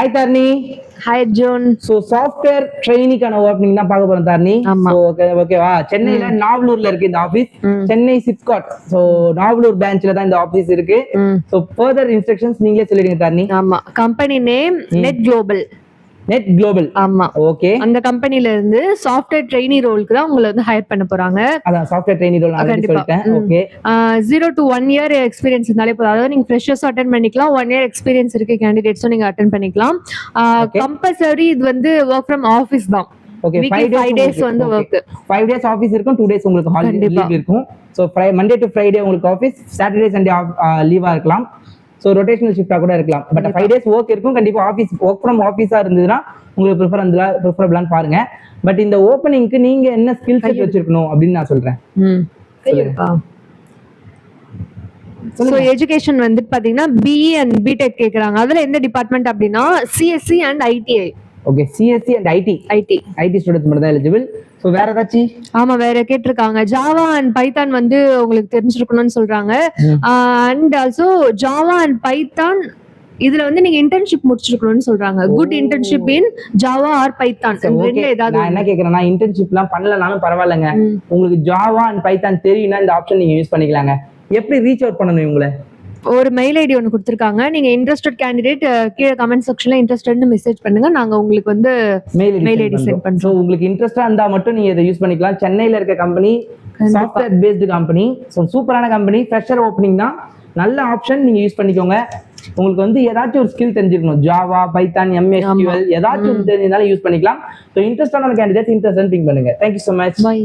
Hi Tarni. Hi John. So software training கான opening தான் பார்க்க போறோம் Tarni. So ஓகேவா சென்னையில நாவலூர்ல இருக்கு இந்த ஆபீஸ். சென்னை சிப்காட். So நாவலூர் பிரான்ச்ல தான் இந்த ஆபீஸ் இருக்கு. So further instructions நீங்களே சொல்லிடுங்க Tarni. ஆமா company name net global. Net global. ஆமா ஓகே. அந்த கம்பெனில இருந்து சாஃப்ட்வேர் ட்ரெய்னி ரோலுக்கு தான் உங்களை வந்து ஹையர் பண்ண போறாங்க. அதான் சாஃப்ட்வேர் ட்ரெய்னி ரோல் நான் சொல்லிட்டேன். ஓகே. 0 to 1 year எக்ஸ்பீரியன்ஸ் இருந்தாலே போதும். அதாவது நீங்க ஃப்ரெஷர்ஸ் அட்டெண்ட் பண்ணிக்கலாம். 1 year எக்ஸ்பீரியன்ஸ் இருக்கு கேண்டிடேட்ஸும் நீங்க அட்டெண்ட் பண்ணிக்கலாம். கம்பல்சரி இது வந்து வொர்க் ஃப்ரம் ஆபீஸ் தான். ஓகே 5 days வந்து வொர்க். 5 days ஆபீஸ் இருக்கும், 2 days உங்களுக்கு ஹாலிடே லீவ் இருக்கும். சோ மண்டே டு ஃப்ரைடே உங்களுக்கு ஆபீஸ், சாட்டர்டே சண்டே லீவா இருக்கலாம். சோ ரொட்டேஷனல் ஷிஃப்ட்டா கூட இருக்கலாம். பட் 5 days வொர்க் இருக்கும். கண்டிப்பா ஆபீஸ் வொர்க் ஃப்ரம் ஆபீஸா இருந்ததுன்னா உங்களுக்கு ப்ரிஃபரபிளான்னு பாருங்க. பட் இந்த ஓபனிங்க்கு நீங்க என்ன ஸ்கில் செட் வச்சிருக்கணும் அப்படின்னு நான் சொல்றேன். சோ எஜுகேஷன் வந்து பாத்தீங்கன்னா BE and BTech கேக்குறாங்க. அதுல எந்த டிபார்ட்மெண்ட் அப்படின்னா CSC and ITI. Okay CSC and IT students மட்டும் தான் எலிஜிபிள். சோ வேற ஏதாச்சும்? ஆமா வேற கேட்டிருக்காங்க. ஜாவா அண்ட் பைத்தான் வந்து உங்களுக்கு தெரிஞ்சிருக்கணும்னு சொல்றாங்க. And also Java and Python இதுல வந்து நீங்க இன்டர்ன்ஷிப் முடிச்சிருக்கணும்னு சொல்றாங்க. Good internship in Java or Python ரெண்டுல ஏதாவது. நான் என்ன கேக்குறேன்னா இன்டர்ன்ஷிப்லாம் பண்ணலனாலும் பரவாயில்லைங்க. உங்களுக்கு ஜாவா அண்ட் பைத்தான் தெரியும்னா இந்த ஆப்ஷன் நீங்க யூஸ் பண்ணிக்கலாங்க. எப்படி ரீச் அவுட் பண்ணணும் இவங்கள? ஒரு மெயில் ஐடி ஒன்று கொடுத்துருக்காங்க. நீங்க இன்ட்ரெஸ்டட் கேண்டிடேட் கீழே கமெண்ட் செக்ஷன்ல இன்ட்ரெஸ்டட்னு மெசேஜ் பண்ணுங்க. நாங்க உங்களுக்கு வந்து மெயில் ஐடி சென்ட் பண்றோம். சோ உங்களுக்கு இன்ட்ரெஸ்டா இருந்தா மட்டும் நீங்க இதை யூஸ் பண்ணிக்கலாம். சென்னையில இருக்க company software based company. So சூப்பரான கம்பெனி, ஃப்ரெஷர் ஓப்பனிங் தான். நல்ல ஆப்ஷன், நீங்க யூஸ் பண்ணிக்கோங்க. உங்களுக்கு வந்து ஏதாச்சும் ஒரு ஸ்கில் தெரிஞ்சிருக்கணும். ஜாவா பைத்தான் MSQL ஏதாச்சும் தெரிஞ்சிருந்தாலும் யூஸ் பண்ணிக்கலாம். ஸோ இன்ட்ரெஸ்டான கேண்டிடேட் இன்ட்ரெஸ்ட் பிங் பண்ணுங்க. Thank you so much. பை.